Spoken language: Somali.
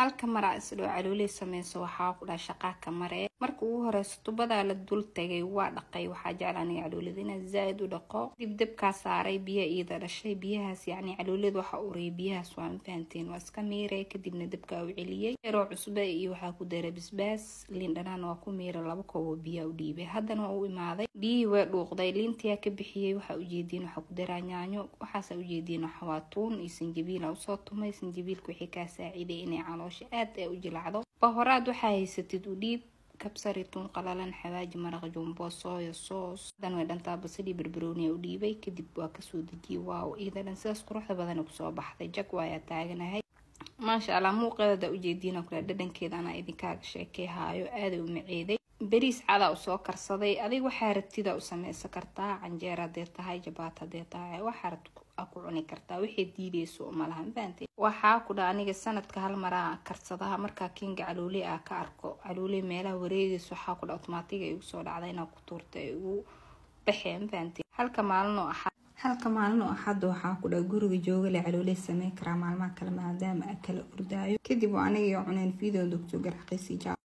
halka mara isdoo calooley sameyso waxaa ku dhahay shaqaa ka maree marka ugu horeyso tubada la dul tagay waa dhaqay waxaa jeclaan caloolida inaan zaid u dhaqo dib dabka saaray biyo iida dhashay biyahaas yacni caloolida waxa urey biyahaas waa fahanteen waa iska miiray kadibna dabka u celiyay yaroo cusba iyo waxaa ku daray basbaas liin dhanaan waa ku miiray 2 koob biyo u dhiibay haddana waa u imaaday biyo way dhuuqday liintii ka bixiyay waxa u jeedin waxa ku daray yaanyo waxaas u jeedin waxa waa tuun iyo sinjibiil oo soo tumay sinjibiilku wixii ka saaciday inay caloosha aad u jilacdo bahoraad waxa haysatid u dhiib kabsaritun qalalan xawaaji maraq jumbo soya sauce dan way dhantaa basali barbarooni u dhiibay kadib waa ka soo dejiyay waaw iidan saas quruxda badan ku soo baxday jag waa taaganahay maasha Allah muuqeeda u jeedina kula dhadhankeeda ana idinka sheekayhayo aad u maceeday bariis cada u soo karsaday adiga waxa rabtida u sameeysan kartaa canjeera deetahay jabaata deetahay waxa rabto ku cuni kartaa wixii diideyso ma lahan baantay waxa ku aniga sanadka hal mar karsadaha marka kinga calooley ka arko calooley meelaha wareegayso waxa ku automatic ay soo dhacday inaa ku tuurtay uu baxeen baantay halka maalin oo axad waxa ku guriga jooga la calooley sameey kara maalmaha kale maadaama kala ordaayo kadib aniga cuneen video doctor garxqiisi